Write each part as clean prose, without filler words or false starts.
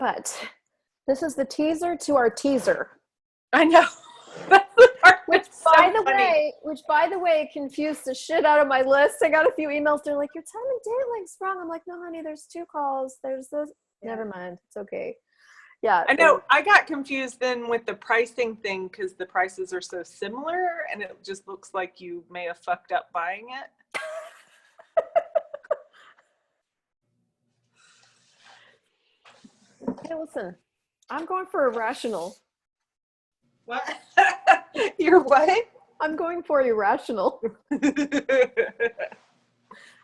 But this is the teaser to our teaser. I know. That's the part Which, that's so funny. by the way, confused the shit out of my list. I got a few emails. They're like, your time and date link's wrong. I'm like, no, honey, there's 2 calls. There's this. Yeah. Never mind. It's okay. Yeah. I know. I got confused then with the pricing thing because the prices are so similar and it just looks like you may have fucked up buying it. Hey, listen, I'm going for irrational. What? You're what? I'm going for irrational.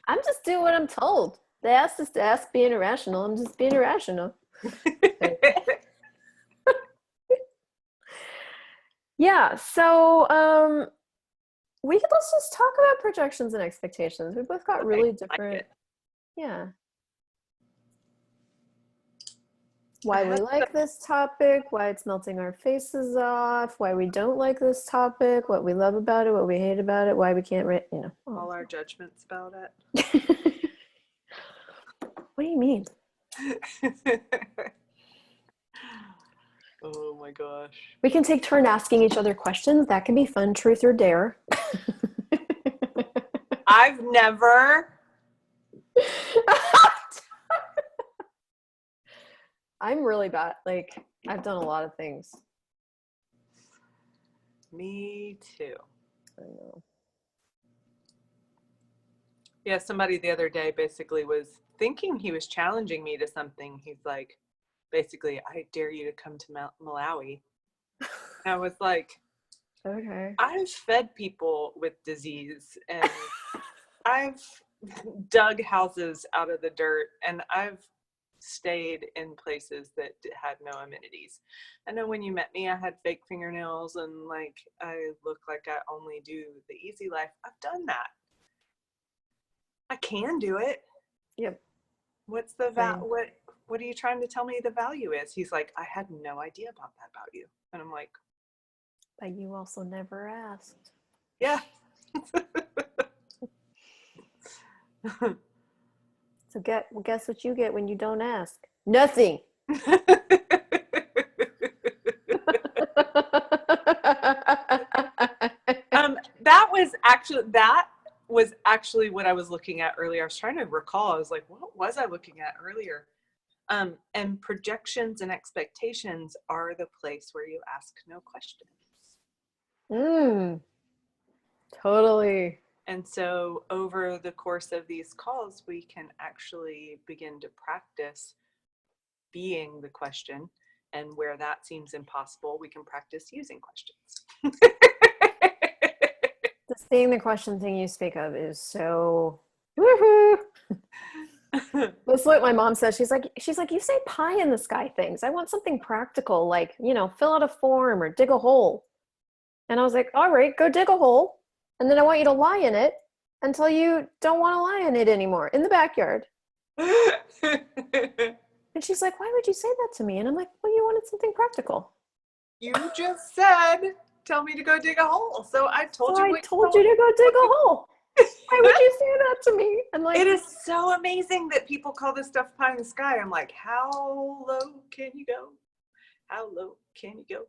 I'm just doing what I'm told. They asked us to ask being irrational. I'm just being irrational. Yeah, so let's just talk about projections and expectations. We both got really different. Yeah. Why we like this topic, why it's melting our faces off, why we don't like this topic, what we love about it, what we hate about it, why we can't, all our judgments about it. What do you mean? Oh my gosh. We can take turn asking each other questions. That can be fun. Truth or dare. I've never. I'm really bad. Like, I've done a lot of things. Me too. I know. Yeah, somebody the other day basically was thinking he was challenging me to something. He's like, basically, I dare you to come to Malawi. And I was like, okay. I've fed people with disease and I've dug houses out of the dirt and I've stayed in places that had no amenities. I know when you met me, I had fake fingernails and like I look like I only do the easy life. I've done that. I can do it. Yep. What's the what are you trying to tell me the value is? He's like, I had no idea about that about you. And I'm like, but you also never asked. Yeah. So guess what you get when you don't ask? Nothing. That was actually what I was looking at earlier. I was trying to recall. I was like, what was I looking at earlier? And projections and expectations are the place where you ask no questions. Totally. And so over the course of these calls, we can actually begin to practice being the question. And where that seems impossible, we can practice using questions. This being the question thing you speak of is so woohoo. That's what my mom says. She's like, you say pie in the sky things. I want something practical, like, fill out a form or dig a hole. And I was like, all right, go dig a hole. And then I want you to lie in it until you don't want to lie in it anymore in the backyard. And she's like, why would you say that to me? And I'm like, well, you wanted something practical. You just said, tell me to go dig a hole. So I told you. I told you to go dig a hole. Why would you say that to me? I'm like, it is so amazing that people call this stuff pie in the sky. I'm like, how low can you go? How low can you go?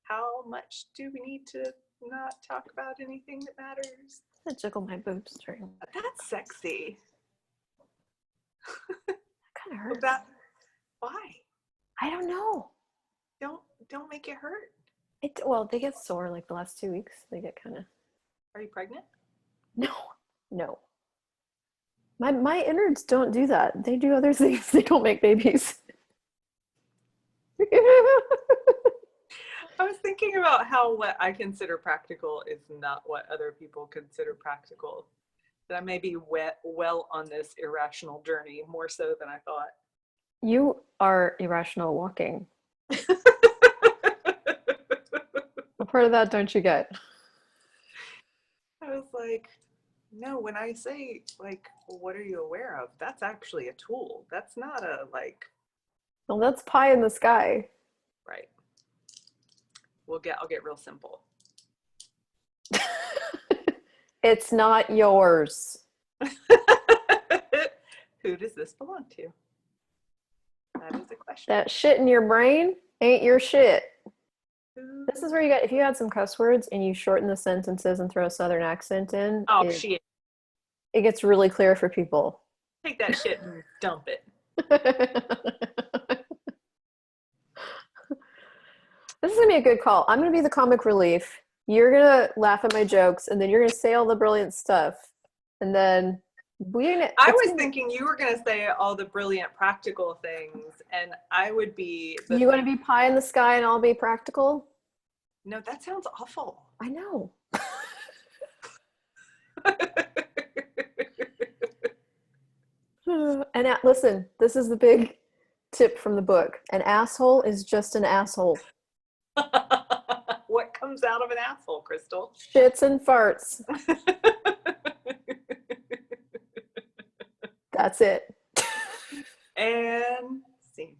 How much do we need to not talk about anything that matters? I jiggle my boobs during that. That's sexy. That kind of hurts. Why? I don't know. Don't make it hurt. Well, they get sore like the last 2 weeks. They get kind of. Are you pregnant? No. My innards don't do that. They do other things. They don't make babies. I was thinking about how what I consider practical is not what other people consider practical. That I may be well on this irrational journey, more so than I thought. You are irrational walking. What part of that don't you get? I was like, no, when I say, like, well, what are you aware of? That's actually a tool. That's not a, like... Well, that's pie in the sky. Right. I'll get real simple. It's not yours. Who does this belong to? That is a question. That shit in your brain ain't your shit. This is where you get, if you add some cuss words and you shorten the sentences and throw a Southern accent in, Oh, shit. It gets really clear for people. Take that shit and dump it. This is going to be a good call. I'm going to be the comic relief. You're going to laugh at my jokes, and then you're going to say all the brilliant stuff. And then I was thinking you were going to say all the brilliant practical things, and I would be... You want to be pie in the sky and I'll be practical? No, that sounds awful. I know. And listen, this is the big tip from the book. An asshole is just an asshole. What comes out of an asshole, Christel? Shits and farts. That's it. And scene.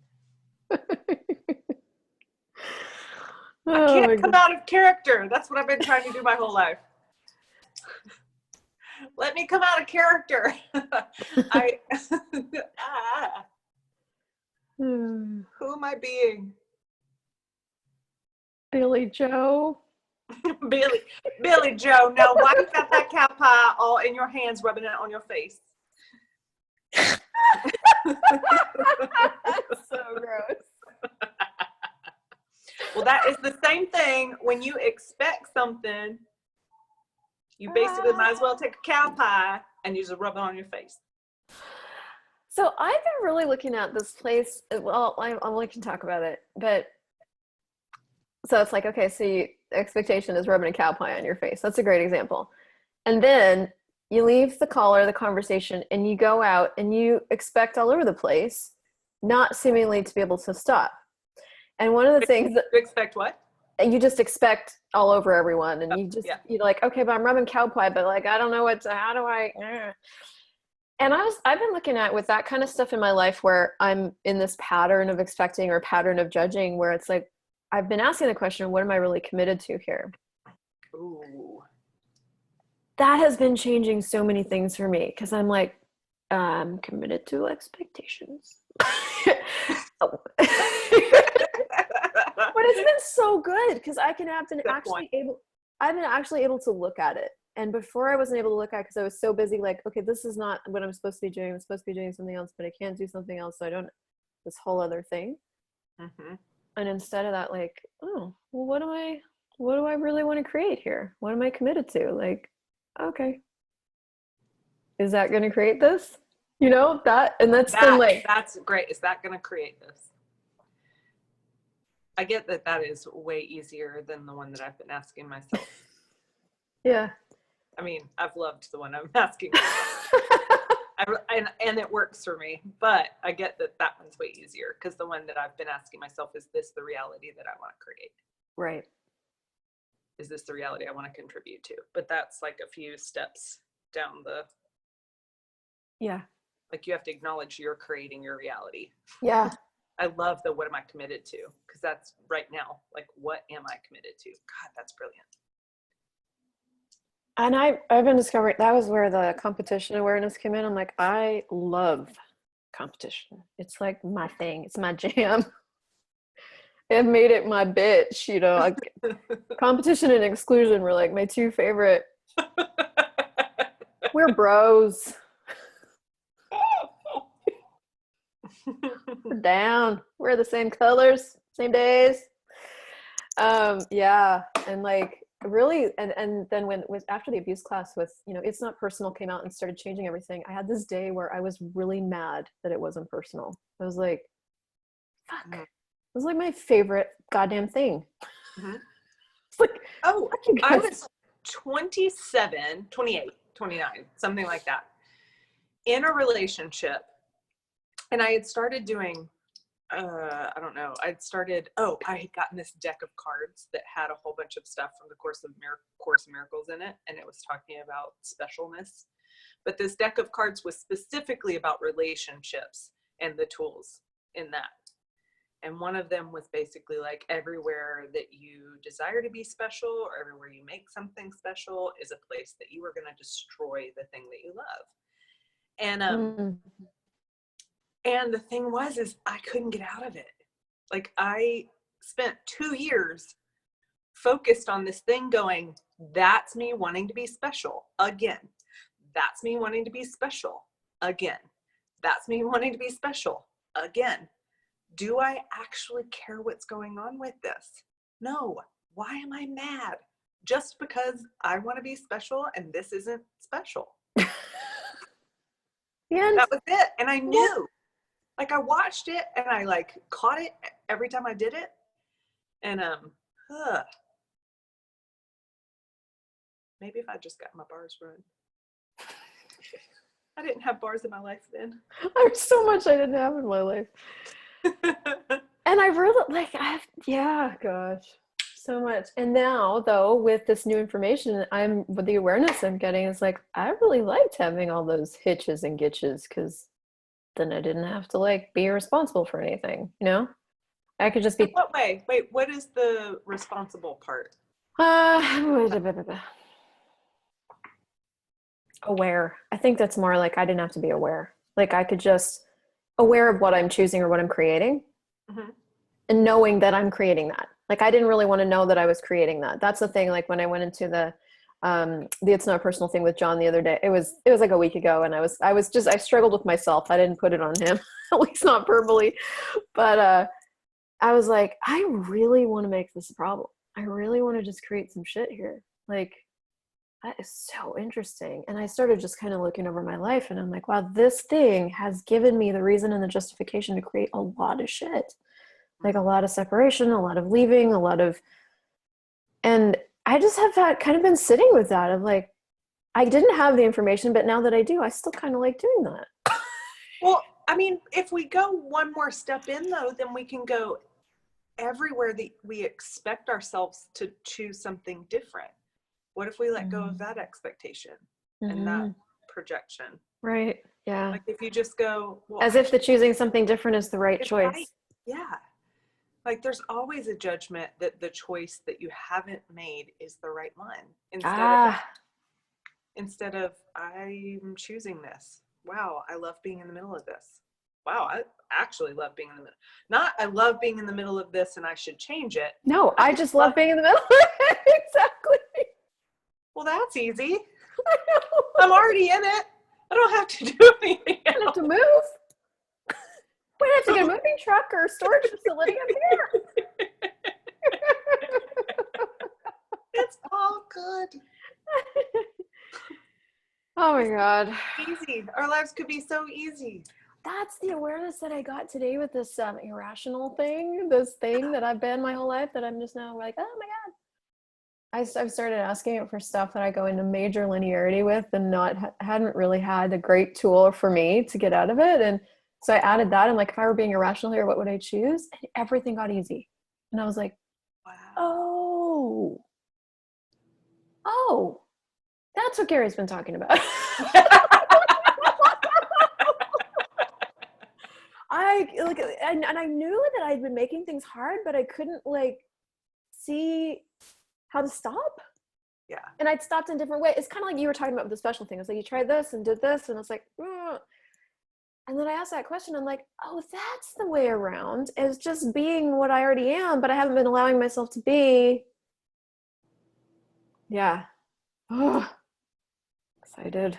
Oh, I can't come out of character. That's what I've been trying to do my whole life. Let me come out of character. Who am I being? Billy Joe. Billy Joe. Now, why you got that cow pie all in your hands, rubbing it on your face? That's so gross. Well, that is the same thing when you expect something. You basically might as well take a cow pie and you just rub it on your face. So I've been really looking at this place. Well, I can talk about it, but so it's like, okay, so expectation is rubbing a cow pie on your face. That's a great example. And then you leave the call or the conversation and you go out and you expect all over the place, not seemingly to be able to stop. And one of the things that you expect what? You just expect all over everyone, and you just you're like, okay, but I'm rubbing cow pie, but like I don't know how do I? And I've been looking at with that kind of stuff in my life where I'm in this pattern of expecting or pattern of judging, where it's like I've been asking the question, what am I really committed to here? Ooh. That has been changing so many things for me because I'm like, I'm committed to expectations. But it's been so good because I've been actually able to look at it. And before I wasn't able to look at it because I was so busy, like, okay, this is not what I'm supposed to be doing. I'm supposed to be doing something else, but I can't do something else. So I don't, this whole other thing. Mm-hmm. And instead of that, like, oh, well, what do I really want to create here? What am I committed to? Like, okay, is that going to create this? You know, been like, that's great. Is that going to create this? I get that is way easier than the one that I've been asking myself. Yeah. I mean, I've loved the one I'm asking myself. and it works for me, but I get that one's way easier because the one that I've been asking myself, is this the reality that I want to create? Right. Is this the reality I want to contribute to? But that's like a few steps down the... Yeah. Like you have to acknowledge you're creating your reality. Yeah. I love the what am I committed to? Because that's right now, like, what am I committed to? God, that's brilliant. And I've been discovering that was where the competition awareness came in. I'm like, I love competition. It's like my thing. It's my jam. It made it my bitch, you know. Like, competition and exclusion were like my two favorite. We're bros. We're down. We're the same colors, same days. Yeah, and like really, and then when it was after the abuse class with, you know, It's Not Personal came out and started changing everything. I had this day where I was really mad that it wasn't personal. I was like, fuck. It was like my favorite goddamn thing. Mm-hmm. It's like, oh, I was 27, 28, 29, something like that, in a relationship. And I had started doing, I had gotten this deck of cards that had a whole bunch of stuff from the Course of Miracles in it. And it was talking about specialness. But this deck of cards was specifically about relationships and the tools in that. And one of them was basically like, everywhere that you desire to be special or everywhere you make something special is a place that you are going to destroy the thing that you love. And, And the thing was, is I couldn't get out of it. Like, I spent 2 years focused on this thing going, that's me wanting to be special again. That's me wanting to be special again. That's me wanting to be special again. Do I actually care what's going on with this? No. Why am I mad? Just because I want to be special and this isn't special. That was it. And I knew. Like, I watched it and I like caught it every time I did it. And maybe if I just got my bars run. I didn't have bars in my life then. There's so much I didn't have in my life. And I really like, gosh, so much. And now though, with this new information, with the awareness I'm getting, it's like, I really liked having all those hitches and gitches, because then I didn't have to like be responsible for anything, you know? I could just be. In what way? Wait, what is the responsible part? Aware. I think that's more like I didn't have to be aware. Like, I could just aware of what I'm choosing or what I'm creating, and knowing that I'm creating that. Like, I didn't really want to know that I was creating that. That's the thing. Like, when I went into the It's Not Personal thing with John the other day, it was like a week ago, and I struggled with myself. I didn't put it on him, at least not verbally, but I was like, I really want to make this a problem. I really want to just create some shit here. Like, that is so interesting. And I started just kind of looking over my life, and I'm like, wow, this thing has given me the reason and the justification to create a lot of shit. Like, a lot of separation, a lot of leaving, and I just have kind of been sitting with that of like, I didn't have the information, but now that I do, I still kind of like doing that. Well, I mean, if we go one more step in though, then we can go everywhere that we expect ourselves to choose something different. What if we let go of that expectation and that projection? Right. Yeah. Like, if you just go, well, as if the choosing something different is the right choice. Right. Yeah. Like, there's always a judgment that the choice that you haven't made is the right one. Instead of I'm choosing this. Wow, I love being in the middle of this. Wow, I actually love being in the middle. Not I love being in the middle of this and I should change it. No, I just love being in the middle. Exactly. Well, that's easy. I know. I'm already in it. I don't have to do anything else. I don't have to move. We have to get a moving truck or a storage facility up here. It's all good. Oh my God. Easy. Our lives could be so easy. That's the awareness that I got today with this irrational thing, this thing that I've been my whole life, that I'm just now like, oh my God. I've started asking it for stuff that I go into major linearity with and hadn't really had a great tool for me to get out of it. And so I added that. And like, if I were being irrational here, what would I choose? And everything got easy. And I was like, wow. Oh, that's what Gary's been talking about. I knew that I'd been making things hard, but I couldn't like see how to stop. Yeah. And I'd stopped in different ways. It's kind of like you were talking about with the special thing. It's like, you tried this and did this, and it's like, and then I asked that question. I'm like, oh, that's the way around, is just being what I already am, but I haven't been allowing myself to be. Yeah. Oh, excited.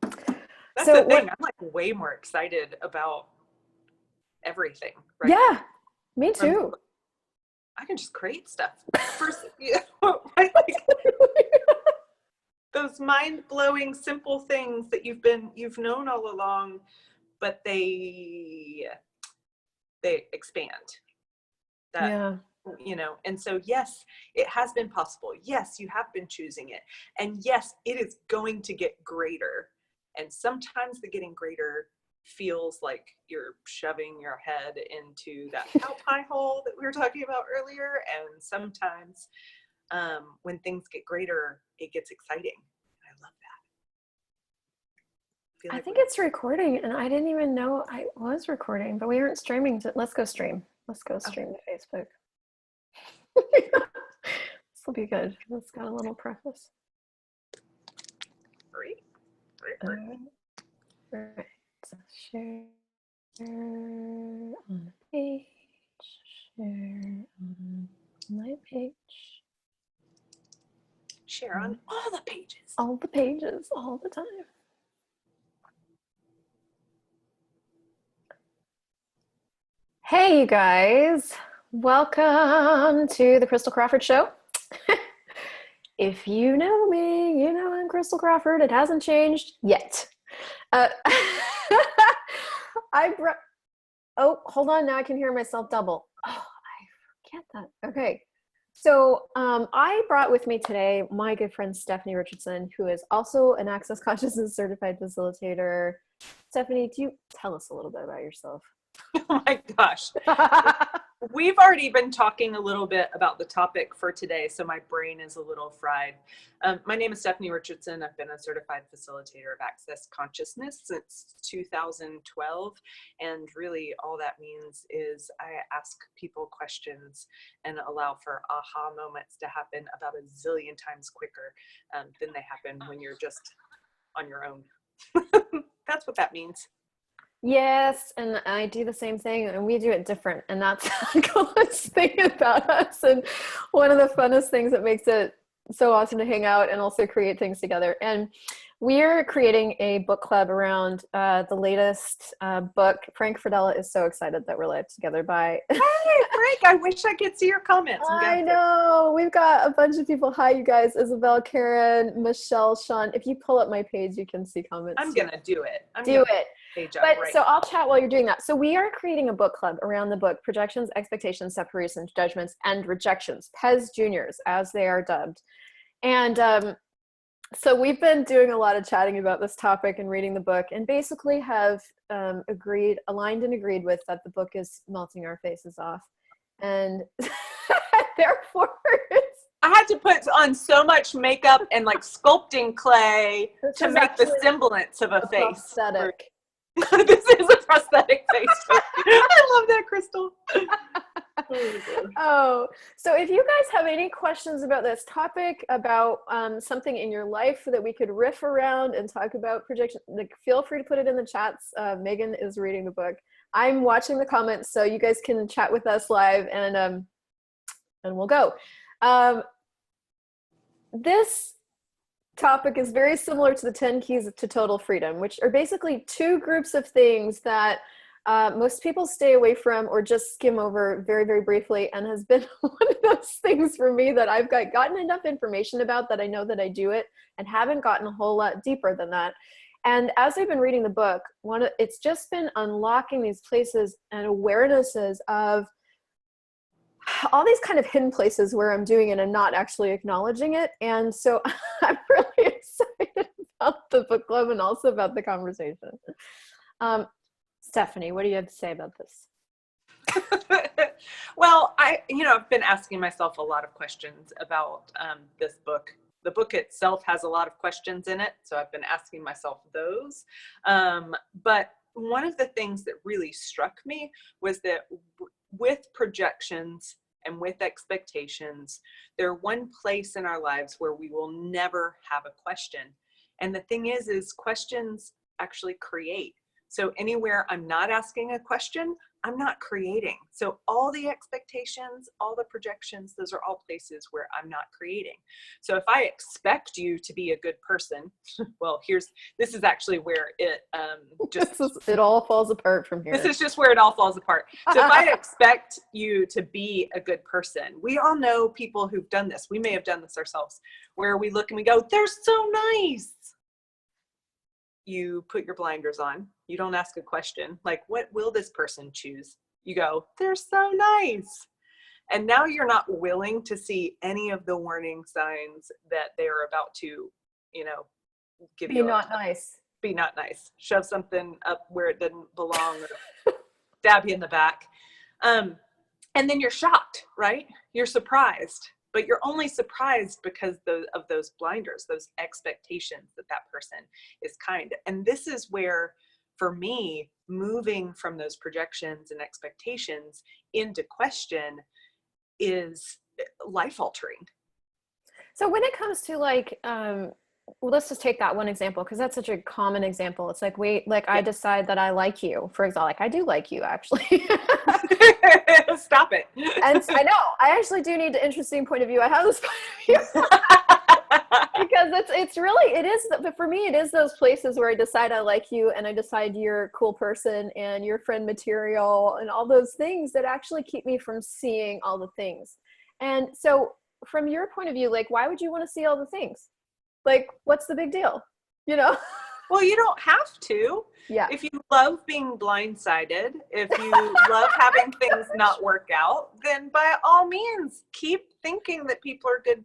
That's the thing. I'm like way more excited about everything. Right? Yeah, me too. I can just create stuff. First, right? Like, those mind-blowing, simple things that you've known all along, but they expand. And so yes, it has been possible. Yes, you have been choosing it, and yes, it is going to get greater. And sometimes the getting greater feels like you're shoving your head into that cow pie hole that we were talking about earlier. And sometimes when things get greater, it gets exciting. I love that. I think it's recording, and I didn't even know I was recording, but we aren't streaming. Let's go stream. Let's go stream to Facebook. This will be good. It's got a little preface. All right. Share on a page. Share on my page. Share on all the pages. All the pages, all the time. Hey, you guys. Welcome to the Christel Crawford Show. If you know me, you know I'm Christel Crawford. It hasn't changed yet. Oh, hold on. Now I can hear myself double. Oh, I forget that. Okay. So I brought with me today my good friend Stephanie Richardson, who is also an Access Consciousness Certified Facilitator. Stephanie, do you tell us a little bit about yourself? Oh my gosh. We've already been talking a little bit about the topic for today, so my brain is a little fried. My name is Stephanie Richardson. I've been a certified facilitator of Access Consciousness since 2012. And really all that means is I ask people questions and allow for aha moments to happen about a zillion times quicker than they happen when you're just on your own. That's what that means. Yes, and I do the same thing, and we do it different, and that's the coolest thing about us, and one of the funnest things that makes it so awesome to hang out and also create things together. And we're creating a book club around the latest book. Frank Fradella is so excited that we're live together by... Hey, Frank, I wish I could see your comments. I know. We've got a bunch of people. Hi, you guys. Isabel, Karen, Michelle, Sean. If you pull up my page, you can see comments. I'm going to do it. Do it. But right so I'll chat while you're doing that. So we are creating a book club around the book Projections, Expectations, Separations, Judgments, and Rejections, PESJRs, as they are dubbed. And so we've been doing a lot of chatting about this topic and reading the book, and basically have aligned and agreed with that the book is melting our faces off. And therefore I had to put on so much makeup and like sculpting clay to make the semblance of a face. Prosthetic. This is a prosthetic face. I love that, Christel. Oh, so if you guys have any questions about this topic, about something in your life that we could riff around and talk about projection, like, feel free to put it in the chats. Megan is reading the book. I'm watching the comments, so you guys can chat with us live, and we'll go. This topic is very similar to the 10 Keys to Total Freedom, which are basically two groups of things that most people stay away from or just skim over very, very briefly, and has been one of those things for me that I've gotten enough information about that I know that I do it, and haven't gotten a whole lot deeper than that. And as I've been reading the book, it's just been unlocking these places and awarenesses of all these kind of hidden places where I'm doing it and not actually acknowledging it. And so I'm really excited about the book club and also about the conversation. Stephanie, what do you have to say about this? Well, I've been asking myself a lot of questions about this book. The book itself has a lot of questions in it, so I've been asking myself those. But one of the things that really struck me was that with projections and with expectations, they're one place in our lives where we will never have a question. And the thing is questions actually create. So anywhere I'm not asking a question, I'm not creating. So all the expectations, all the projections, those are all places where I'm not creating. So if I expect you to be a good person, well, this is actually where it it all falls apart from here. This is just where it all falls apart. So if I expect you to be a good person, we all know people who've done this. We may have done this ourselves, where we look and we go, they're so nice. You put your blinders on. You don't ask a question like, what will this person choose? You go, they're so nice. And now you're not willing to see any of the warning signs that they're about to, give you. Be not nice. Be not nice. Shove something up where it didn't belong, or stab you in the back. And then you're shocked, right? You're surprised. But you're only surprised because of those blinders, those expectations that person is kind. And this is where, for me, moving from those projections and expectations into question is life altering. So when it comes to well, let's just take that one example because that's such a common example. It's like, wait, like I decide that I like you, for example, like I do like you actually. Stop it. And I know I actually do need an interesting point of view. I have this point of view because it's really, it is, but for me, it is those places where I decide I like you and I decide you're a cool person and you're friend material and all those things that actually keep me from seeing all the things. And so from your point of view, like, why would you want to see all the things? Like, what's the big deal? You know? Well, you don't have to. Yeah. If you love being blindsided, if you love having things not work out, then by all means, keep thinking that people are good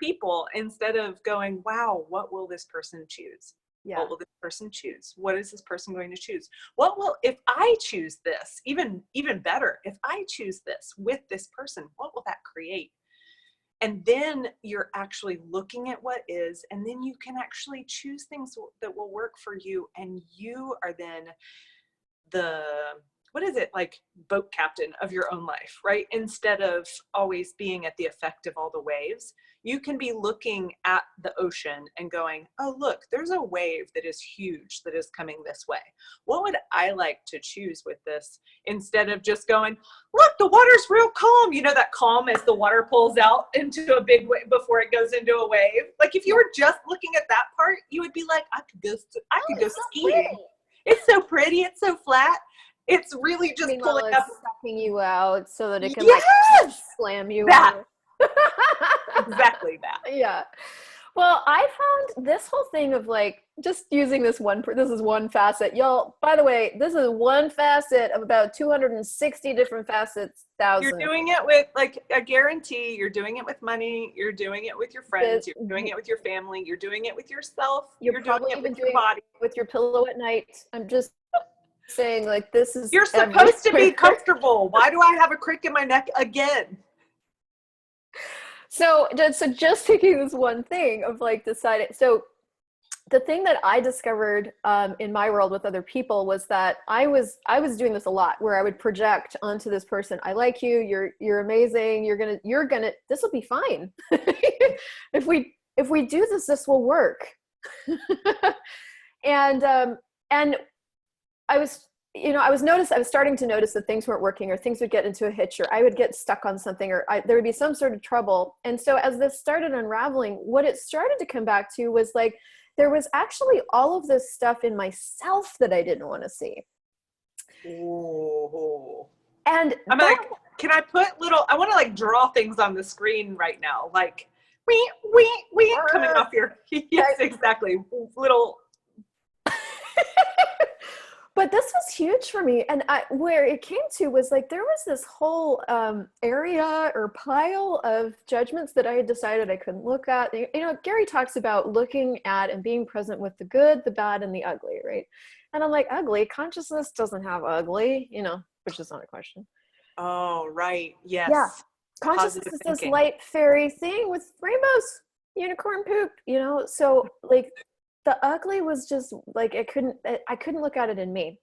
people instead of going, wow, what will this person choose? Yeah. What will this person choose? What is this person going to choose? What will, if I choose this, even better, if I choose this with this person, what will that create? And then you're actually looking at what is, and then you can actually choose things that will work for you. And you are then the, what is it, like boat captain of your own life, right? Instead of always being at the effect of all the waves, you can be looking at the ocean and going, oh, look, there's a wave that is huge that is coming this way. What would I like to choose with this? Instead of just going, look, the water's real calm. You know, that calm as the water pulls out into a big wave before it goes into a wave. Like if you were just looking at that part, you would be like, I could go skiing. It's so pretty. It's so flat. It's really just Meanwhile, pulling up, sucking you out so that it can yes! like slam you. That. Exactly that. Yeah. Well, I found this whole thing of like just using this this is one facet. Y'all, by the way, this is one facet of about 260 different facets, You're doing it with, like, I guarantee you're doing it with money. You're doing it with your friends. You're doing it with your family. You're doing it with yourself. You're probably doing it even with your doing body. it with your pillow at night. I'm just saying, like, this is. You're supposed to be comfortable. Why do I have a crick in my neck again? So just taking this one thing of like deciding. So the thing that I discovered in my world with other people was that I was doing this a lot, where I would project onto this person, I like you, you're amazing, you're gonna this will be fine. if we do this will work. and I was starting to notice that things weren't working, or things would get into a hitch, or I would get stuck on something, or there would be some sort of trouble. And so as this started unraveling, what it started to come back to was like, there was actually all of this stuff in myself that I didn't want to see. Ooh. And I'm like, can I put I want to like draw things on the screen right now. Like, wee, coming off your, yes, exactly. Little. But this was huge for me. And where it came to was like, there was this whole area or pile of judgments that I had decided I couldn't look at. You know, Gary talks about looking at and being present with the good, the bad, and the ugly, right? And I'm like, ugly? Consciousness doesn't have ugly, you know, which is not a question. Oh, right. Yes. Yeah. Consciousness is this light fairy thing with rainbows, unicorn poop, you know? So like, the ugly was just like, I couldn't look at it in me.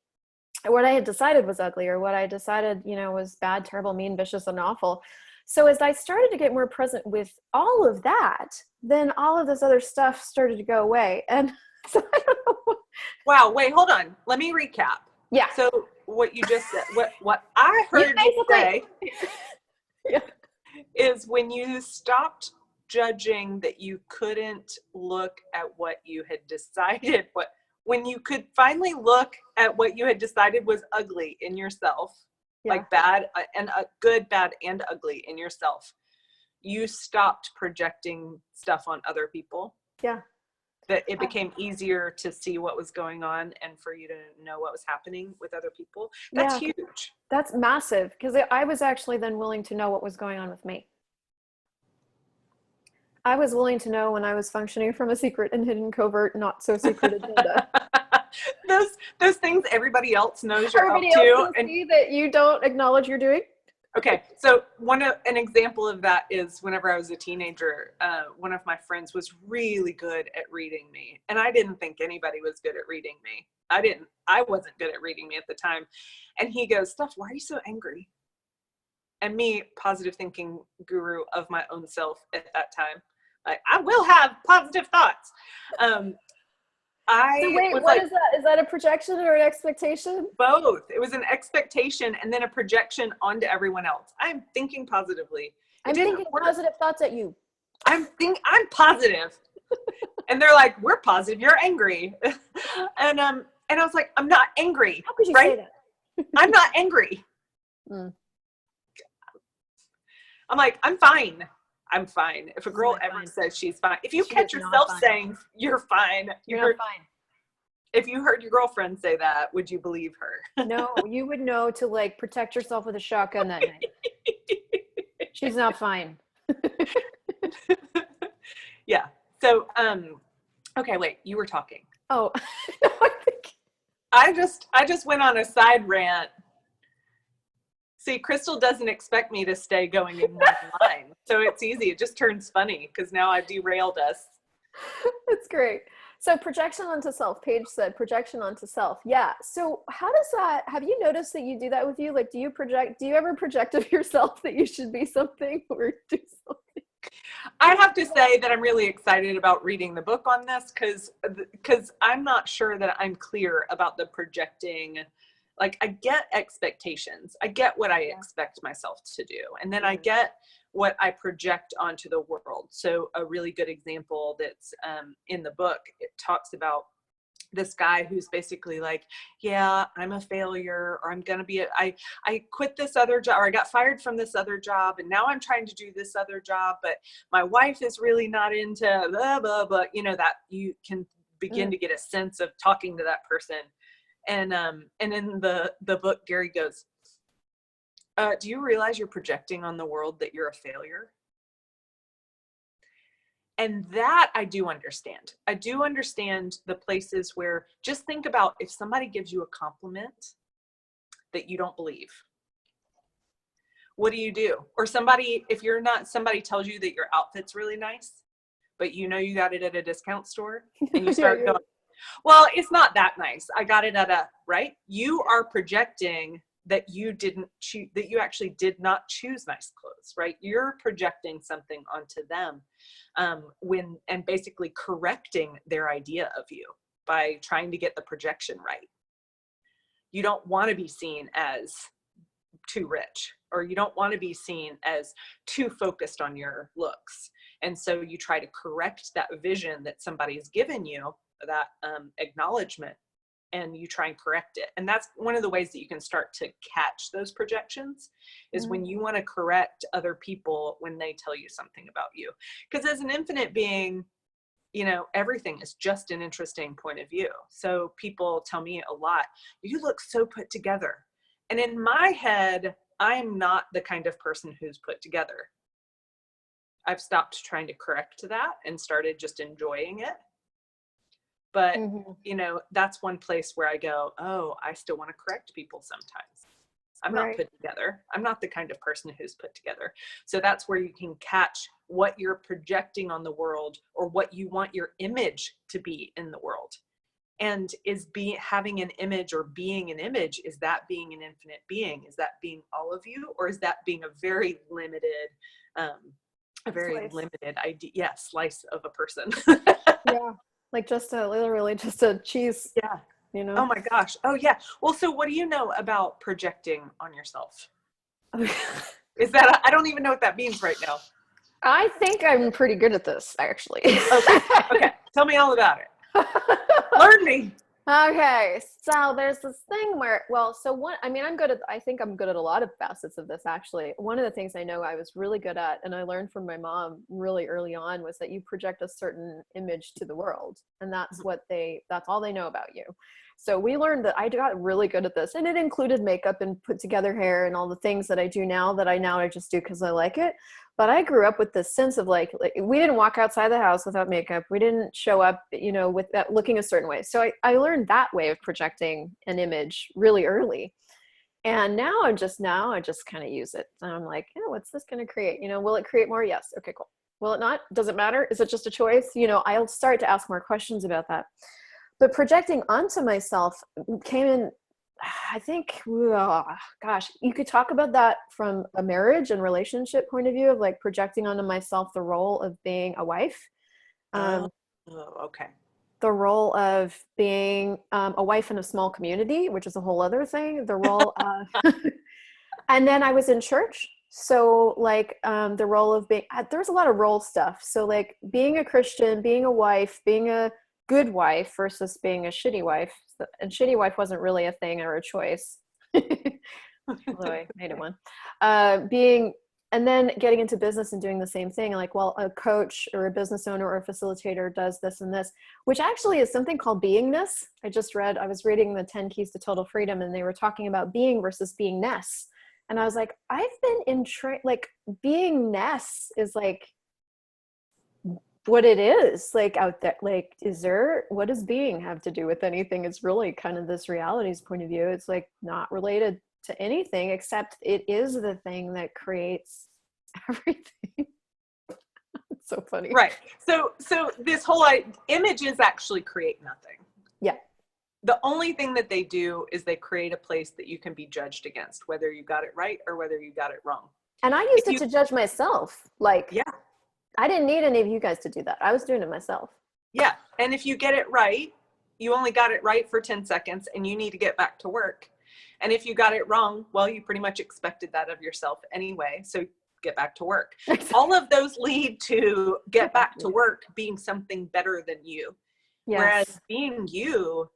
What I had decided was ugly, or what I decided, you know, was bad, terrible, mean, vicious, and awful. So as I started to get more present with all of that, then all of this other stuff started to go away. And so I don't know. Wow. Wait, hold on. Let me recap. Yeah. So what you just said, what I heard you say yeah. is when you stopped judging that you couldn't look at what you had decided, when you could finally look at what you had decided was ugly in yourself, like bad and good, bad, and ugly in yourself, you stopped projecting stuff on other people. Yeah. That it became easier to see what was going on and for you to know what was happening with other people. That's huge. That's massive, because I was actually then willing to know what was going on with me. I was willing to know when I was functioning from a secret and hidden, covert, not so secret agenda. those things everybody else knows you're everybody up to, else can see that you don't acknowledge you're doing. Okay, so an example of that is whenever I was a teenager, one of my friends was really good at reading me, and I didn't think anybody was good at reading me. I wasn't good at reading me at the time, and he goes, "Steph, why are you so angry?" And me, positive thinking guru of my own self at that time, I will have positive thoughts. So wait, what is that? Is that a projection or an expectation? Both. It was an expectation and then a projection onto everyone else. I'm thinking positively. I'm thinking positive thoughts at you. I'm positive. And they're like, we're positive, you're angry. And I was like, I'm not angry. How could you say that? I'm not angry. I'm like, I'm fine. I'm fine. If a girl ever says she's fine, if you catch yourself saying you're fine, you're not fine. If you heard your girlfriend say that, would you believe her? No, you would know to like protect yourself with a shotgun that night. She's not fine. Yeah. So, okay, wait, you were talking. Oh, I just went on a side rant. See, Christel doesn't expect me to stay going in one line. So it's easy. It just turns funny because now I've derailed us. That's great. So projection onto self. Paige said projection onto self. Yeah. So how does that, have you noticed that you do that with you? Like, do you ever project of yourself that you should be something or do something? I have to say that I'm really excited about reading the book on this because I'm not sure that I'm clear about the projecting. Like, I get expectations. I get what I expect myself to do. And then I get what I project onto the world. So a really good example that's in the book, it talks about this guy who's basically like, yeah, I'm a failure, or I'm going to be, I quit this other job, or I got fired from this other job, and now I'm trying to do this other job, but my wife is really not into blah, blah, blah. You know, that you can begin to get a sense of talking to that person. And in the book, Gary goes, do you realize you're projecting on the world that you're a failure? And that I do understand. I do understand the places where, just think about if somebody gives you a compliment that you don't believe. What do you do? Or somebody tells you that your outfit's really nice, but you know you got it at a discount store, and you start going, well, it's not that nice. I got it at right? You are projecting that you didn't choose, that you actually did not choose nice clothes, right? You're projecting something onto them and basically correcting their idea of you by trying to get the projection right. You don't want to be seen as too rich, or you don't want to be seen as too focused on your looks. And so you try to correct that vision that somebody's given you, that acknowledgement, and you try and correct it. And that's one of the ways that you can start to catch those projections is when you want to correct other people when they tell you something about you. Because as an infinite being, you know, everything is just an interesting point of view. So people tell me a lot, you look so put together. And in my head, I am not the kind of person who's put together. I've stopped trying to correct that and started just enjoying it. But, you know, that's one place where I go, oh, I still want to correct people sometimes. I'm not put together. I'm not the kind of person who's put together. So that's where you can catch what you're projecting on the world, or what you want your image to be in the world. And is having an image or being an image, is that being an infinite being? Is that being all of you? Or is that being a very limited, idea? Yeah, slice of a person. Yeah. Like literally just a cheese. Yeah. You know? Oh my gosh. Oh yeah. Well, so what do you know about projecting on yourself? Is that, I don't even know what that means right now. I think I'm pretty good at this, actually. Okay. Tell me all about it. Learn me. Okay, so there's this thing where, I think I'm good at a lot of facets of this, actually. One of the things I know I was really good at, and I learned from my mom really early on, was that you project a certain image to the world, and that's all they know about you. So we learned that I got really good at this, and it included makeup and put together hair and all the things that I do now that I just do because I like it. But I grew up with this sense of like we didn't walk outside the house without makeup. We didn't show up, with that looking a certain way. So I learned that way of projecting an image really early. And now I just kind of use it. And I'm like, what's this going to create? Will it create more? Yes. Okay, cool. Will it not? Does it matter? Is it just a choice? I'll start to ask more questions about that. But projecting onto myself came in I think, gosh, you could talk about that from a marriage and relationship point of view of like projecting onto myself the role of being a wife, Oh, um, okay. the role of being a wife in a small community, which is a whole other thing, the role of, and then I was in church. So like the role of being, there's a lot of role stuff. So like being a Christian, being a wife, being a good wife versus being a shitty wife. And shitty wife wasn't really a thing or a choice. Although I made it one. Being, and then getting into business and doing the same thing. Like, well, a coach or a business owner or a facilitator does this and this, which actually is something called beingness. I was reading the 10 Keys to Total Freedom, and they were talking about being versus beingness. And I was like, I've been in like beingness is like what it is like out there. Like, what does being have to do with anything? It's really kind of this reality's point of view. It's like not related to anything except it is the thing that creates everything. It's so funny. Right. So this whole images actually create nothing. Yeah. The only thing that they do is they create a place that you can be judged against, whether you got it right or whether you got it wrong. And I used it to judge myself. Like, yeah, I didn't need any of you guys to do that. I was doing it myself. Yeah. And if you get it right, you only got it right for 10 seconds and you need to get back to work. And if you got it wrong, well, you pretty much expected that of yourself anyway. So get back to work. All of those lead to get back to work being something better than you. Yes. Whereas being you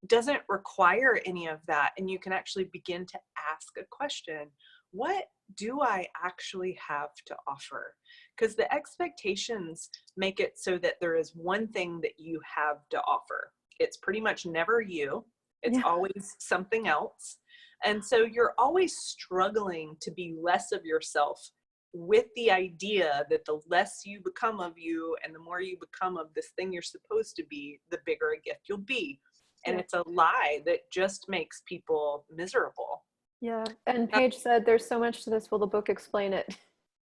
doesn't require any of that. And you can actually begin to ask a question. What do I actually have to offer? Because the expectations make it so that there is one thing that you have to offer. It's pretty much never you. It's always something else. And so you're always struggling to be less of yourself, with the idea that the less you become of you and the more you become of this thing you're supposed to be, the bigger a gift you'll be. And it's a lie that just makes people miserable. Yeah. And Paige said, there's so much to this. Will the book explain it?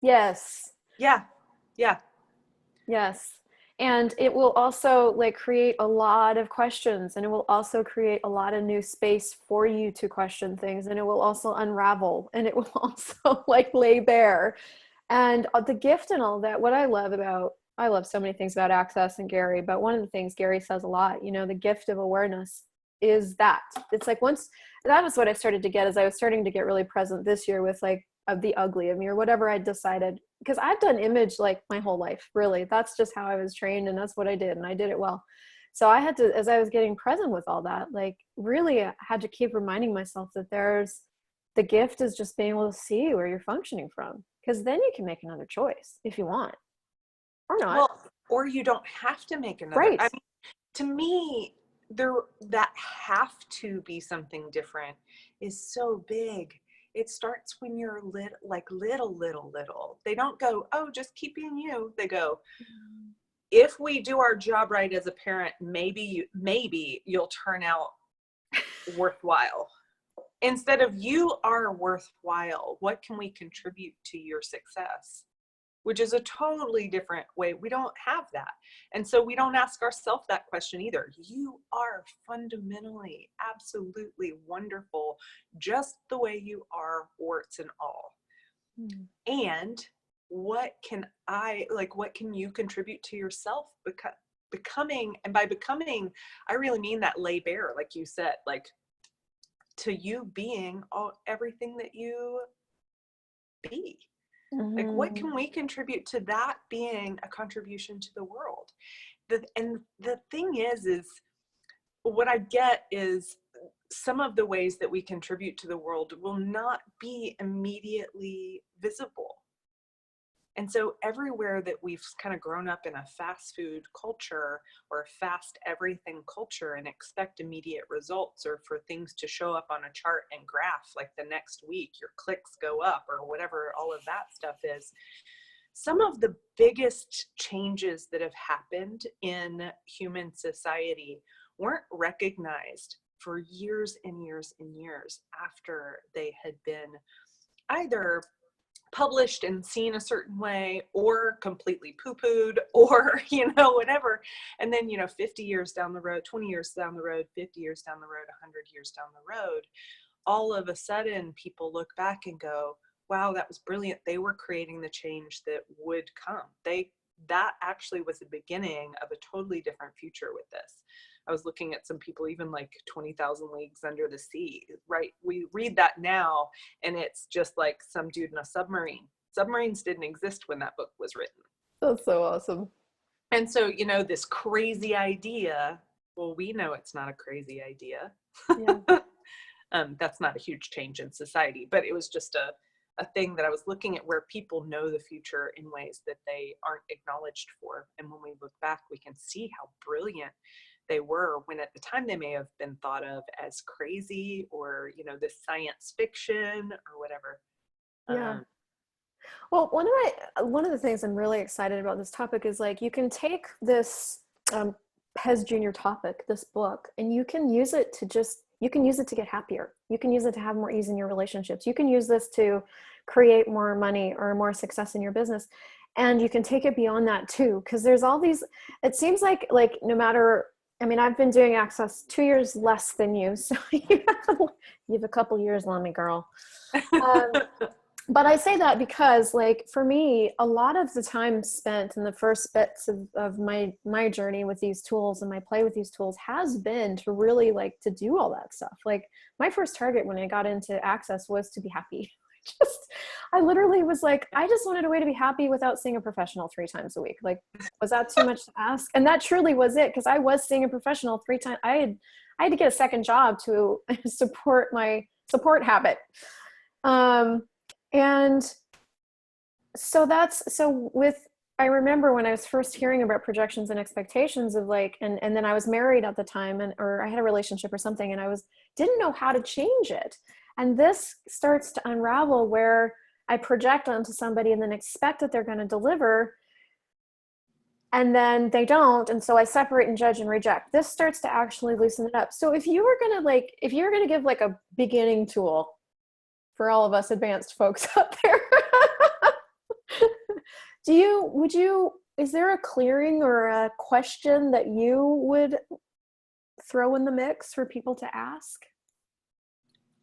Yes. Yeah. Yeah. Yes. And it will also like create a lot of questions, and it will also create a lot of new space for you to question things, and it will also unravel, and it will also like lay bare. And the gift and all that, what I love so many things about Access and Gary, but one of the things Gary says a lot, the gift of awareness is that it's like that was what I started to get as I was starting to get really present this year with like of the ugly of me or whatever I decided, because I've done image like my whole life, really. That's just how I was trained, and that's what I did, and I did it well. So I had to, as I was getting present with all that, like really I had to keep reminding myself that the gift is just being able to see where you're functioning from, because then you can make another choice if you want or not. Well, or you don't have to make another. Right. I mean, to me, that have to be something different is so big. It starts when you're little. They don't go, oh, just keep being you. They go, if we do our job right as a parent, maybe you'll turn out worthwhile. Instead of you are worthwhile, what can we contribute to your success? Which is a totally different way. We don't have that. And so we don't ask ourselves that question either. You are fundamentally, absolutely wonderful, just the way you are, warts and all. And what can you contribite to yourself? Becoming, and by becoming, I really mean that lay bare, like you said, like to you being everything that you be. Like, what can we contribute to that being a contribution to the world? And the thing is what I get is some of the ways that we contribute to the world will not be immediately visible. And so everywhere that we've kind of grown up in a fast food culture or a fast everything culture and expect immediate results, or for things to show up on a chart and graph, like the next week your clicks go up or whatever all of that stuff is, some of the biggest changes that have happened in human society weren't recognized for years and years and years after they had been either published and seen a certain way, or completely poo-pooed, or, whatever. And then, 50 years down the road, 20 years down the road, 50 years down the road, 100 years down the road, all of a sudden people look back and go, wow, that was brilliant. They were creating the change that would come. That actually was the beginning of a totally different future with this. I was looking at some people, even like 20,000 Leagues Under the Sea, right? We read that now and it's just like some dude in a submarine. Submarines didn't exist when that book was written. That's so awesome. And so, this crazy idea, well, we know it's not a crazy idea. Yeah. That's not a huge change in society, but it was just a thing that I was looking at, where people know the future in ways that they aren't acknowledged for. And when we look back, we can see how brilliant they were, when at the time they may have been thought of as crazy, or, this science fiction or whatever. Yeah. Well, one of the things I'm really excited about this topic is, like, you can take this PES Junior topic, this book, and you can use it to get happier. You can use it to have more ease in your relationships. You can use this to create more money or more success in your business. And you can take it beyond that too, because there's all these, it seems like no matter, I mean, I've been doing Access 2 years less than you, so you have a couple years on me, girl. But I say that because, like, for me, a lot of the time spent in the first bits of my journey with these tools and my play with these tools has been to really, like, to do all that stuff. Like, my first target when I got into Access was to be happy. I literally was like, I just wanted a way to be happy without seeing a professional 3 times a week. Like, was that too much to ask? And that truly was it, because I was seeing a professional 3 times. I had to get a second job to support my support habit. And so I remember when I was first hearing about projections and expectations of, like, and then I was married at the time, or I had a relationship or something, and didn't know how to change it. And this starts to unravel, where I project onto somebody and then expect that they're going to deliver, and then they don't. And so I separate and judge and reject. This starts to actually loosen it up. So if you were going to give, like, a beginning tool for all of us advanced folks out there, is there a clearing or a question that you would throw in the mix for people to ask?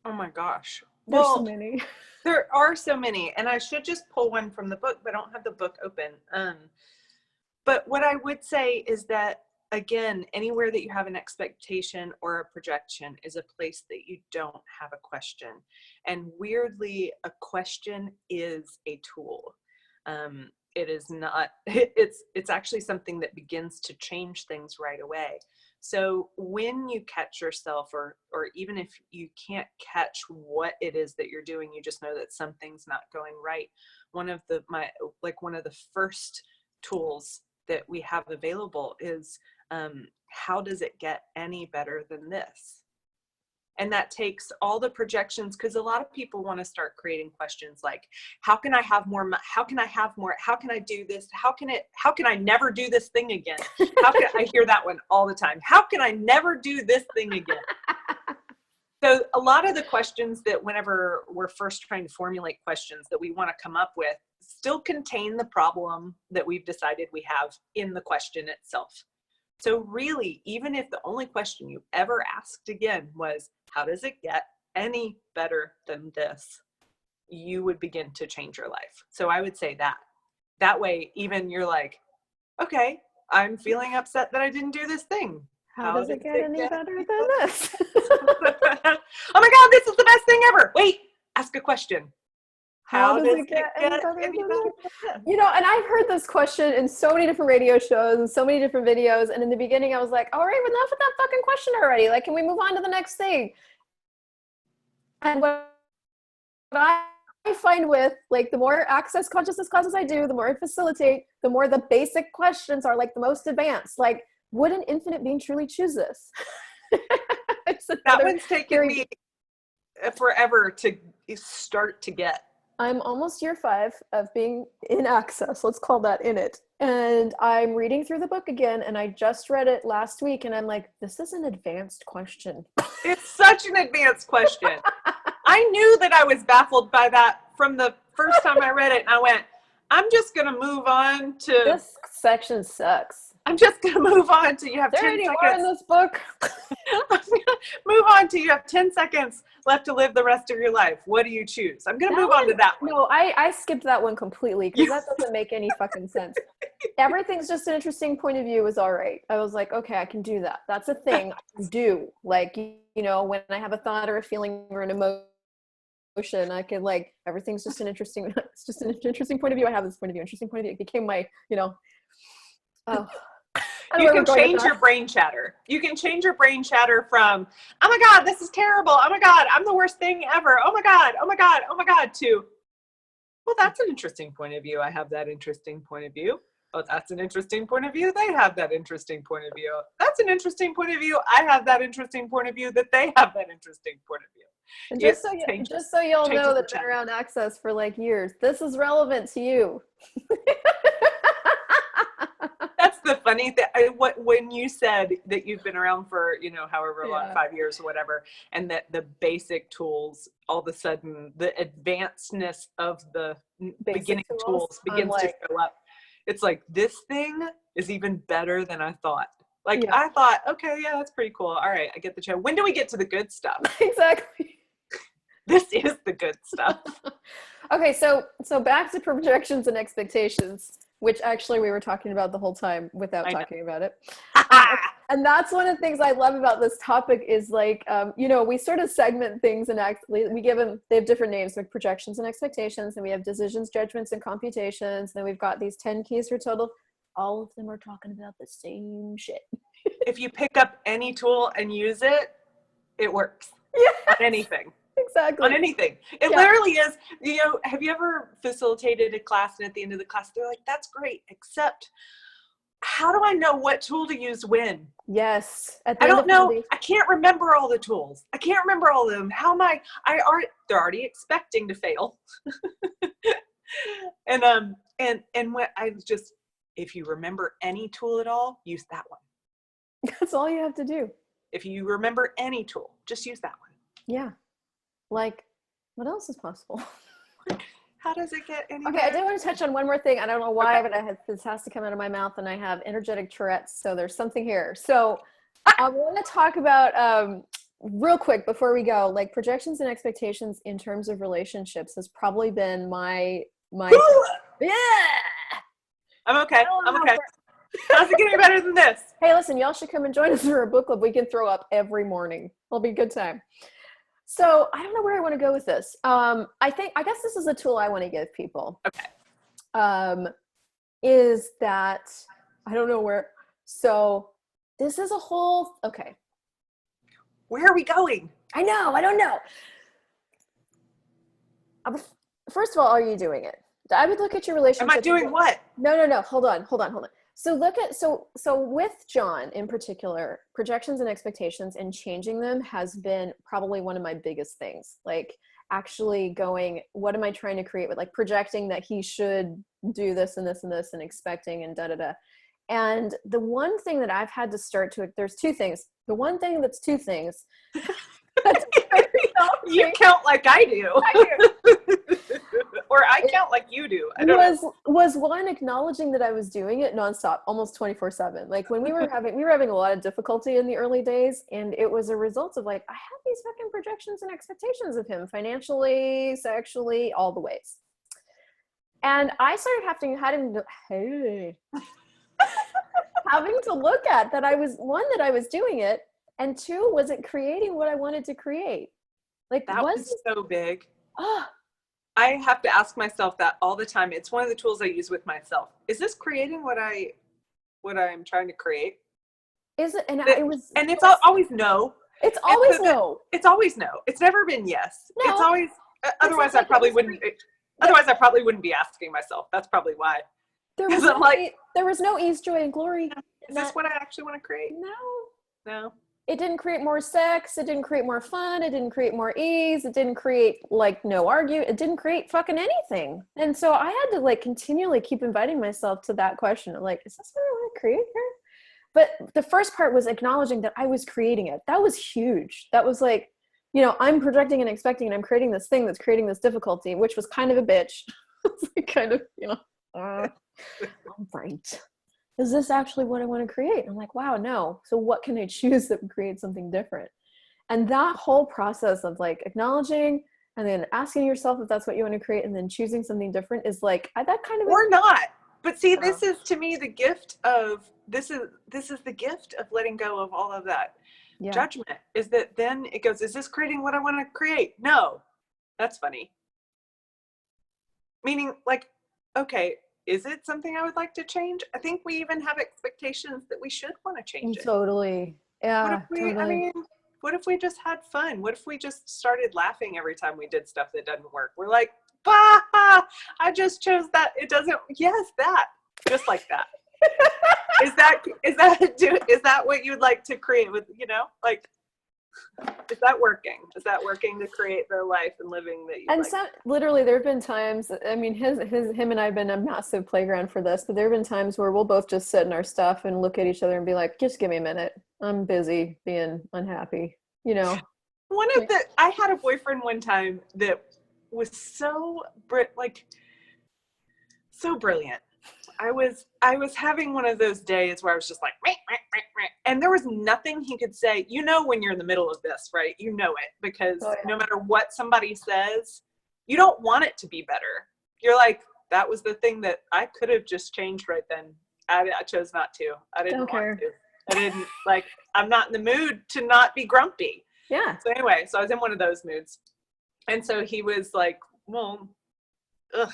Oh my gosh. There's so many. There are so many, and I should just pull one from the book, but I don't have the book open. But what I would say is that, again, anywhere that you have an expectation or a projection is a place that you don't have a question. And weirdly, a question is a tool. It is not, it's actually something that begins to change things right away. So when you catch yourself, or even if you can't catch what it is that you're doing, you just know that something's not going right. One of the first tools that we have available is, how does it get any better than this? And that takes all the projections, because a lot of people want to start creating questions like, how can I have more? How can I have more? How can I do this? How can I never do this thing again? I hear that one all the time. How can I never do this thing again? So a lot of the questions that, whenever we're first trying to formulate questions that we want to come up with, still contain the problem that we've decided we have in the question itself. So really, even if the only question you ever asked again was, how does it get any better than this? You would begin to change your life. So I would say that way, even you're like, okay, I'm feeling upset that I didn't do this thing. How does it get any better than this? Oh my God, this is the best thing ever. Wait, ask a question. How does it get any better than this? You know, and I've heard this question in so many different radio shows and so many different videos. And in the beginning, I was like, all right, enough with that fucking question already. Like, can we move on to the next thing? And what I find with, like, the more access consciousness classes I do, the more I facilitate, the more the basic questions are, like, the most advanced. Like, would an infinite being truly choose this? That one's taken me forever to start to get. I'm almost year 5 of being in Access. Let's call that in it. And I'm reading through the book again, and I just read it last week, and I'm like, this is an advanced question. It's such an advanced question. I knew that I was baffled by that from the first time I read it, and I went, I'm just going to move on to... This section sucks. I'm just going to move on to you have Is there 10 any seconds. more in this book? I'm gonna move on to you have 10 seconds left to live the rest of your life. What do you choose? I'm going to move on to that one. No, I skipped that one completely because that doesn't make any fucking sense. Everything's just an interesting point of view is all right. I was like, okay, I can do that. That's a thing I can do. Like, you know, when I have a thought or a feeling or an emotion, I can like, everything's just an interesting, it's just an interesting point of view. I have this point of view, interesting point of view. It became my, you know, oh. You can change your brain chatter. You can change your brain chatter from, oh my God, this is terrible. Oh my God, I'm the worst thing ever. Oh my God, oh my God, oh my God, to, well, that's an interesting point of view. I have that interesting point of view. Oh, that's an interesting point of view. They have that interesting point of view. That's an interesting point of view. I have that interesting point of view that they have that interesting point of view. And just so y'all know that been around Access for like years, this is relevant to you. That's the funny thing. When you said that you've been around for, you know, however long, 5 years or whatever, and that the basic tools, all of a sudden, the advancedness of the beginning tools begins to show up. It's like, this thing is even better than I thought. Like, I thought, okay, yeah, that's pretty cool. All right, I get the show. When do we get to the good stuff? Exactly. This is the good stuff. Okay, so back to projections and expectations, which actually we were talking about the whole time without talking about it. And that's one of the things I love about this topic is like, you know, we sort of segment things and we give them, they have different names, like projections and expectations, and we have decisions, judgments, and computations. And then we've got these 10 keys for total. All of them are talking about the same shit. If you pick up any tool and use it, it works. On anything. Exactly. On anything. It literally is, you know, have you ever facilitated a class and at the end of the class, they're like, that's great, except how do I know what tool to use when? Yes. I don't know. I can't remember all the tools. I can't remember all of them. How am they're already expecting to fail. and what I was just, if you remember any tool at all, use that one. That's all you have to do. If you remember any tool, just use that one. Yeah. Like, what else is possible? How does it get any Okay, I did want to touch on one more thing. I don't know why, but this has to come out of my mouth, and I have energetic Tourette's, so there's something here. So I want to talk about, real quick before we go, like projections and expectations in terms of relationships has probably been my yeah! I'm okay. I'm okay. How's it getting better than this? Hey, listen, y'all should come and join us for a book club. We can throw up every morning. It'll be a good time. So I don't know where I want to go with this. I guess this is a tool I want to give people. Okay. Is that, I don't know where, so this is a whole, okay. Where are we going? I don't know. First of all, are you doing it? I would look at your relationship. Am I doing what? No. Hold on. So with John in particular, projections and expectations and changing them has been probably one of my biggest things. Like actually going, what am I trying to create with like projecting that he should do this and this and this and expecting and da-da-da. And the one thing that I've had to start to, there's two things. The one thing that's two things. You count like I do. Or I count like you do. Was one, acknowledging that I was doing it nonstop, almost 24/7. Like when we were having a lot of difficulty in the early days, and it was a result of like, I had these fucking projections and expectations of him financially, sexually, all the ways. And I started having to look at that I was doing it, and two, was it creating what I wanted to create? Like that was so big. Oh, I have to ask myself that all the time. It's one of the tools I use with myself. Is this creating what I'm trying to create? Is it? And it's always no. It's always no. It's always no. It's never been yes. No. It's always. Otherwise, I probably wouldn't. Otherwise, I probably wouldn't be asking myself. That's probably why. There was no ease, joy, and glory. Is this what I actually want to create? No. It didn't create more sex. It didn't create more fun. It didn't create more ease. It didn't create like no argue. It didn't create fucking anything. And so I had to like continually keep inviting myself to that question of like, is this what I want to create here? But the first part was acknowledging that I was creating it. That was huge. That was like, you know, I'm projecting and expecting, and I'm creating this thing that's creating this difficulty, which was kind of a bitch. It's like kind of, you know, all right. Is this actually what I want to create? And I'm like, wow, no. So what can I choose that would create something different? And that whole process of like acknowledging and then asking yourself if that's what you want to create and then choosing something different is like, that kind of, or not. But see, this is to me the gift of, this is the gift of letting go of all of that judgment, is that then it goes, is this creating what I want to create? No. That's funny. Meaning like, okay, is it something I would like to change? I think we even have expectations that we should want to change it. Totally. Yeah. What if we, totally. I mean, what if we just had fun? What if we just started laughing every time we did stuff that doesn't work? We're like, bah, I just chose that. It doesn't, yes, that, just like that. Is that what you'd like to create with, you know, like, is that working? Is that working to create the life and living that you and like? so literally there have been times, I mean, him and I have been a massive playground for this, but there have been times where we'll both just sit in our stuff and look at each other and be like, just give me a minute. I'm busy being unhappy, you know? I had a boyfriend one time that was so brilliant. I was having one of those days where I was just like, meh, meh, meh, meh. And there was nothing he could say. You know, when you're in the middle of this, right? You know it, because no matter what somebody says, you don't want it to be better. You're like, that was the thing that I could have just changed right then. I chose not to. I didn't want to. I didn't, like, I'm not in the mood to not be grumpy. Yeah. So anyway, so I was in one of those moods. And so he was like, well, ugh.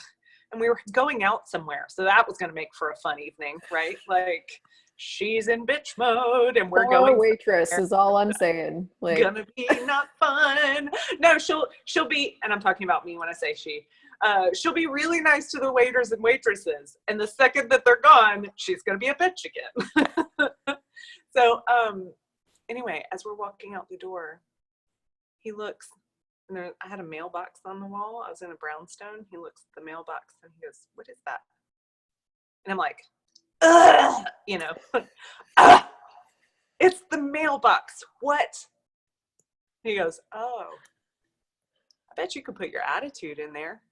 And we were going out somewhere. So that was going to make for a fun evening, right? Like, she's in bitch mode and we're going waitress somewhere. Is all I'm saying. Like, gonna be not fun. No, she'll be, and I'm talking about me when I say she'll be really nice to the waiters and waitresses. And the second that they're gone, she's going to be a bitch again. So, anyway, as we're walking out the door, he looks, and I had a mailbox on the wall. I was in a brownstone. He looks at the mailbox and he goes, what is that? And I'm like, ugh, you know, it's the mailbox. What? He goes, oh, I bet you could put your attitude in there.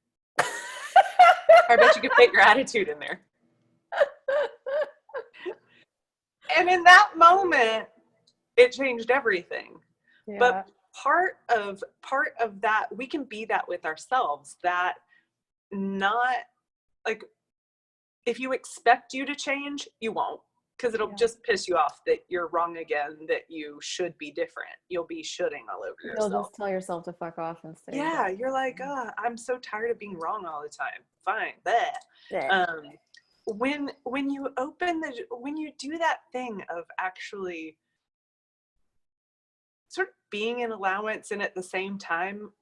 I bet you could fit your attitude in there. And in that moment, it changed everything. Yeah. But part of that, we can be that with ourselves, that not like, if you expect you to change, you won't, because it'll just piss you off that you're wrong again, that you should be different. You'll be shooting all over yourself. You'll just tell yourself to fuck off and stay. Yeah, you're like, oh, I'm so tired of being wrong all the time. Fine, bleh. When you when you do that thing of actually sort of being an allowance and at the same time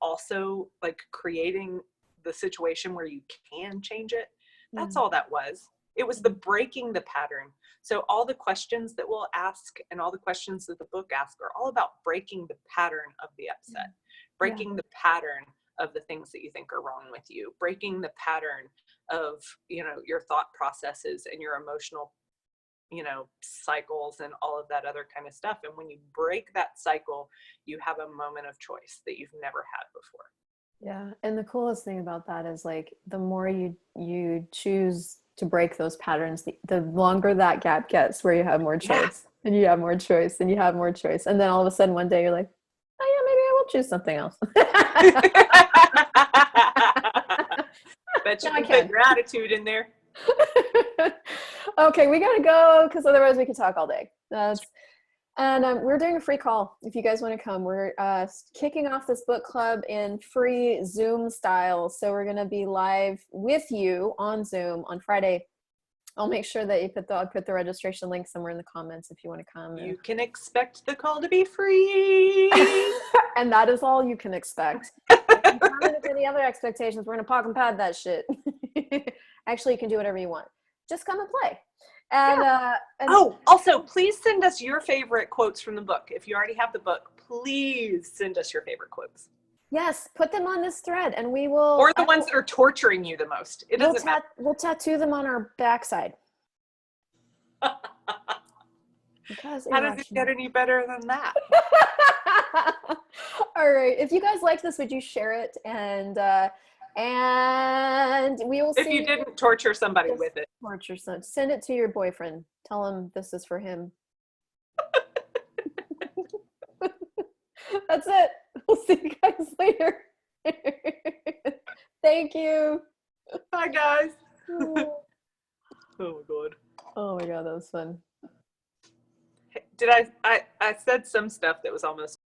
also like creating the situation where you can change it, that's all that was. It was the breaking the pattern. So all the questions that we'll ask and all the questions that the book asks are all about breaking the pattern of the upset, breaking the pattern of the things that you think are wrong with you, breaking the pattern of, you know, your thought processes and your emotional, you know, cycles and all of that other kind of stuff. And when you break that cycle, you have a moment of choice that you've never had before. Yeah. And the coolest thing about that is like, the more you choose to break those patterns, the longer that gap gets where you have more choice and you have more choice and you have more choice. And then all of a sudden one day you're like, oh yeah, maybe I will choose something else. Bet you can put your attitude in there. Okay, we gotta go because otherwise we could talk all day. And we're doing a free call if you guys want to come. We're kicking off this book club in free Zoom style. So we're going to be live with you on Zoom on Friday. I'll make sure that I'll put the registration link somewhere in the comments if you want to come. You can expect the call to be free. And that is all you can expect. If you have any other expectations, we're going to pock and pad that shit. Actually, you can do whatever you want. Just come and play. And, also, please send us your favorite quotes from the book. If you already have the book, please send us your favorite quotes. Yes, put them on this thread, and we will. Or the ones that are torturing you the most. It doesn't matter. We'll tattoo them on our backside. Because How does it get any better than that? All right. If you guys like this, would you share it? And we will see. If you didn't torture somebody with it. Torture son. Send it to your boyfriend. Tell him this is for him. That's it. We'll see you guys later. Thank you. Bye, guys. Oh my god. Oh my god, that was fun. Did I said some stuff that was almost